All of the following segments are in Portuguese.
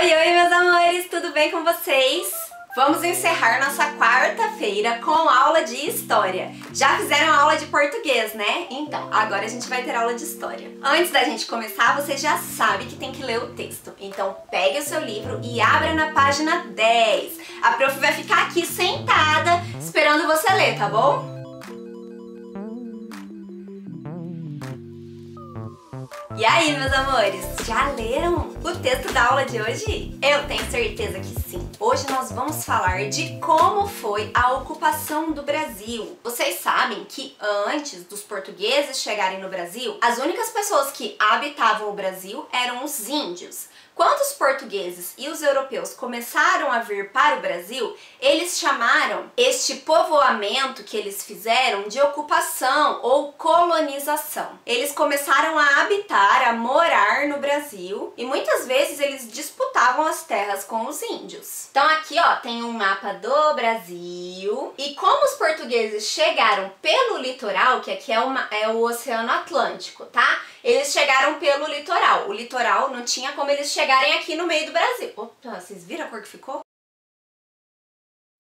Oi, oi, meus amores, tudo bem com vocês? Vamos encerrar nossa quarta-feira com aula de história. Já fizeram aula de português, né? Então, agora a gente vai ter aula de história. Antes da gente começar, você já sabe que tem que ler o texto. Então, pegue o seu livro e abra na página 10. A prof vai ficar aqui sentada esperando você ler, tá bom? E aí, meus amores, já leram o texto da aula de hoje? Eu tenho certeza que sim. Hoje nós vamos falar de como foi a ocupação do Brasil. Vocês sabem que antes dos portugueses chegarem no Brasil, as únicas pessoas que habitavam o Brasil eram os índios. Quando os portugueses e os europeus começaram a vir para o Brasil, eles chamaram este povoamento que eles fizeram de ocupação ou colonização. Eles começaram a habitar, a morar no Brasil e muitas vezes eles disputavam as terras com os índios. Então aqui ó, tem um mapa do Brasil e como os portugueses chegaram pelo litoral, que aqui é o Oceano Atlântico, tá? Eles chegaram pelo litoral. O litoral não tinha como eles chegarem aqui no meio do Brasil. Opa, vocês viram a cor que ficou?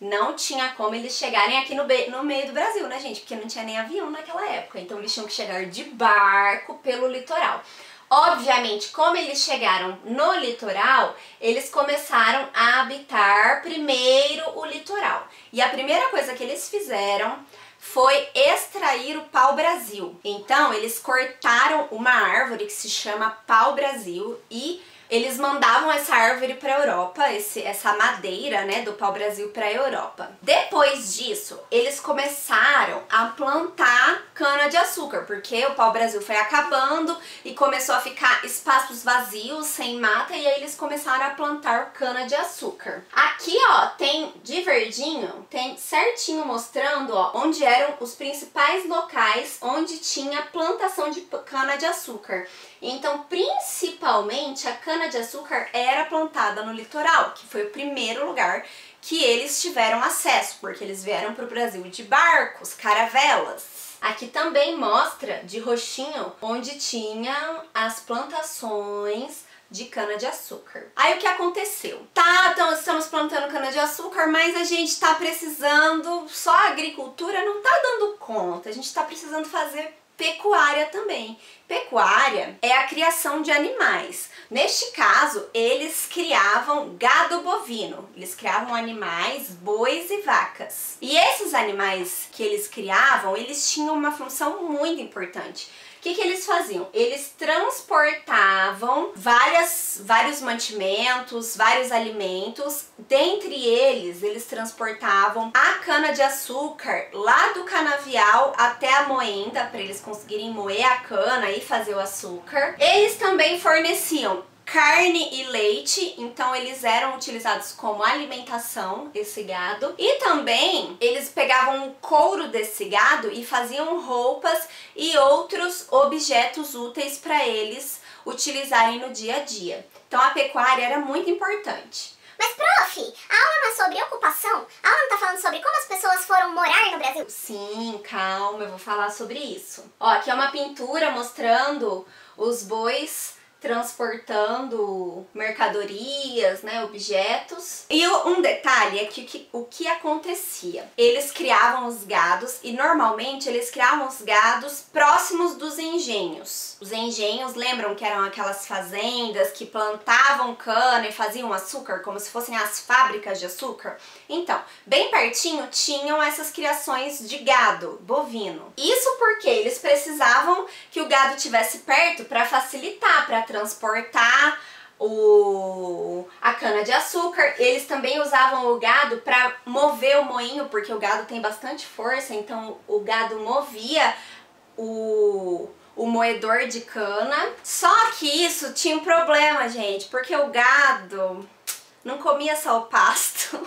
Não tinha como eles chegarem aqui no meio do Brasil, né, gente? Porque não tinha nem avião naquela época. Então eles tinham que chegar de barco pelo litoral. Obviamente, como eles chegaram no litoral, eles começaram a habitar primeiro o litoral. E a primeira coisa que eles fizeram foi extrair o pau-brasil. Então, eles cortaram uma árvore que se chama pau-brasil e eles mandavam essa árvore para a Europa, essa madeira, né, do pau-brasil para a Europa. Depois disso, eles começaram a plantar cana-de-açúcar, porque o pau-brasil foi acabando e começou a ficar espaços vazios, sem mata, e aí eles começaram a plantar cana-de-açúcar. Aqui, ó, tem de verdinho, tem certinho mostrando, ó, onde eram os principais locais onde tinha plantação de cana-de-açúcar. Então, principalmente, a cana-de-açúcar era plantada no litoral, que foi o primeiro lugar que eles tiveram acesso, porque eles vieram para o Brasil de barcos, caravelas. Aqui também mostra, de roxinho, onde tinham as plantações de cana-de-açúcar. Aí o que aconteceu? Então estamos plantando cana-de-açúcar, mas a gente tá precisando, só a agricultura não tá dando conta, a gente tá precisando fazer pecuária também. Pecuária é a criação de animais. Neste caso, eles criavam gado bovino. Eles criavam animais, bois e vacas. E esses animais que eles criavam, eles tinham uma função muito importante. O que eles faziam? Eles transportavam vários mantimentos, vários alimentos. Dentre eles transportavam a cana-de-açúcar lá do canavial até a moenda, para eles conseguirem moer a cana e fazer o açúcar. Eles também forneciam carne e leite, então eles eram utilizados como alimentação, esse gado. E também eles pegavam o couro desse gado e faziam roupas e outros objetos úteis para eles utilizarem no dia a dia. Então a pecuária era muito importante. Mas, prof, a aula não é sobre ocupação? A aula não tá falando sobre como as pessoas foram morar no Brasil? Sim, calma, eu vou falar sobre isso. Ó, aqui é uma pintura mostrando os bois transportando mercadorias, né, objetos. E um detalhe é que o que acontecia? Eles criavam os gados e normalmente eles criavam os gados próximos dos engenhos. Os engenhos, lembram que eram aquelas fazendas que plantavam cana e faziam açúcar, como se fossem as fábricas de açúcar? Então, bem pertinho tinham essas criações de gado bovino. Isso porque eles precisavam que o gado estivesse perto para facilitar, para transportar a cana-de-açúcar. Eles também usavam o gado para mover o moinho, porque o gado tem bastante força, então o gado movia o moedor de cana. Só que isso tinha um problema, gente, porque o gado não comia só o pasto.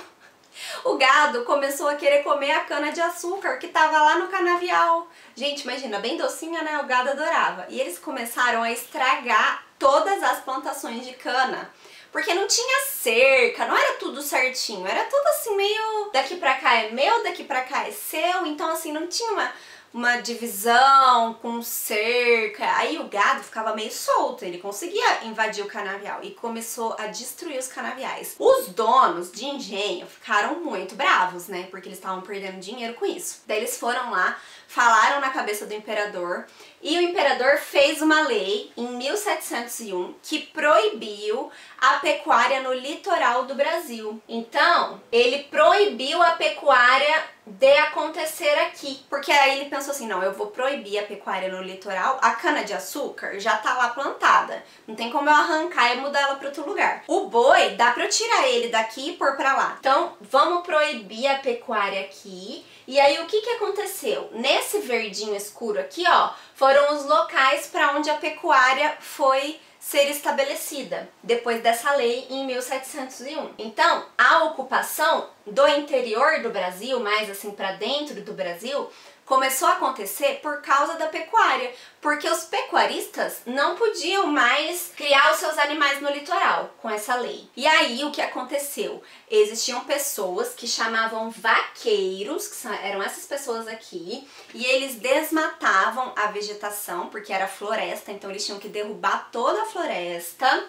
O gado começou a querer comer a cana-de-açúcar que tava lá no canavial. Gente, imagina, bem docinha, né? O gado adorava. E eles começaram a estragar todas as plantações de cana. Porque não tinha cerca, não era tudo certinho. Era tudo assim, meio daqui pra cá é meu, daqui pra cá é seu. Então, assim, não tinha uma divisão com cerca, aí o gado ficava meio solto, ele conseguia invadir o canavial e começou a destruir os canaviais. Os donos de engenho ficaram muito bravos, né, porque eles estavam perdendo dinheiro com isso. Daí eles foram lá, falaram na cabeça do imperador e o imperador fez uma lei em 1701 que proibiu a pecuária no litoral do Brasil. Então, ele proibiu a pecuária de acontecer aqui, porque aí ele pensou assim, não, eu vou proibir a pecuária no litoral, a cana-de-açúcar já tá lá plantada, não tem como eu arrancar e mudar ela para outro lugar. O boi, dá pra eu tirar ele daqui e pôr pra lá. Então, vamos proibir a pecuária aqui. E aí, o que que aconteceu? Nesse verdinho escuro aqui, ó, foram os locais para onde a pecuária foi ser estabelecida, depois dessa lei em 1701. Então, a ocupação do interior do Brasil, mais assim para dentro do Brasil, começou a acontecer por causa da pecuária, porque os pecuaristas não podiam mais criar os seus animais no litoral com essa lei. E aí o que aconteceu? Existiam pessoas que chamavam vaqueiros, que eram essas pessoas aqui, e eles desmatavam a vegetação, porque era floresta, então eles tinham que derrubar toda a floresta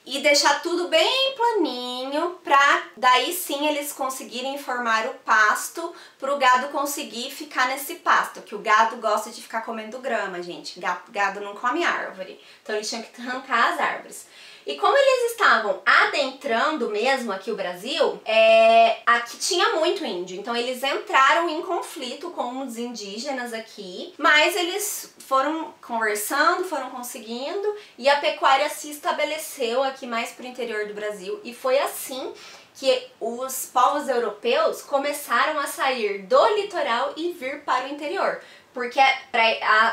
e deixar tudo bem planinho pra daí sim eles conseguirem formar o pasto pro gado conseguir ficar nesse pasto, que o gado gosta de ficar comendo grama, gente. Gado não come árvore, então eles tinham que arrancar as árvores. E como eles estavam adentrando mesmo aqui o Brasil, aqui tinha muito índio, então eles entraram em conflito com os indígenas aqui, mas eles foram conversando, foram conseguindo, e a pecuária se estabeleceu aqui mais pro interior do Brasil, e foi assim que os povos europeus começaram a sair do litoral e vir para o interior. Porque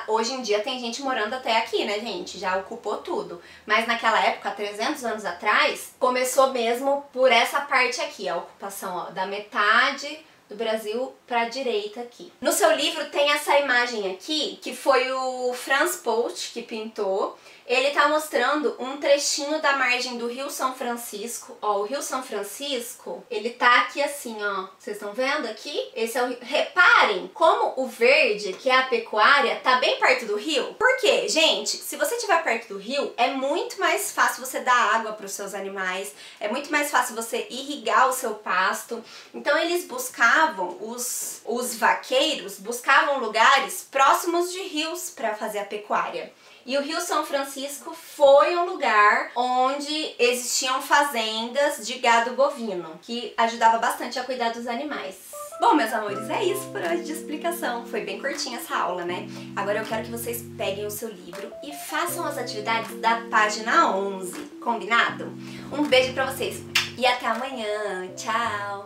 hoje em dia tem gente morando até aqui, né, gente? Já ocupou tudo. Mas naquela época, há 300 anos atrás, começou mesmo por essa parte aqui, a ocupação, ó, da metade do Brasil para a direita aqui. No seu livro tem essa imagem aqui, que foi o Franz Post que pintou. Ele tá mostrando um trechinho da margem do Rio São Francisco. Ó, o Rio São Francisco, ele tá aqui assim, ó. Vocês estão vendo aqui? Esse é o rio. Reparem como o verde, que é a pecuária, tá bem perto do rio. Por quê? Gente, se você estiver perto do rio, é muito mais fácil você dar água para os seus animais, é muito mais fácil você irrigar o seu pasto. Então eles buscavam, os vaqueiros buscavam lugares próximos de rios para fazer a pecuária. E o Rio São Francisco foi um lugar onde existiam fazendas de gado bovino, que ajudava bastante a cuidar dos animais. Bom, meus amores, é isso por hoje de explicação. Foi bem curtinha essa aula, né? Agora eu quero que vocês peguem o seu livro e façam as atividades da página 11, combinado? Um beijo pra vocês e até amanhã. Tchau!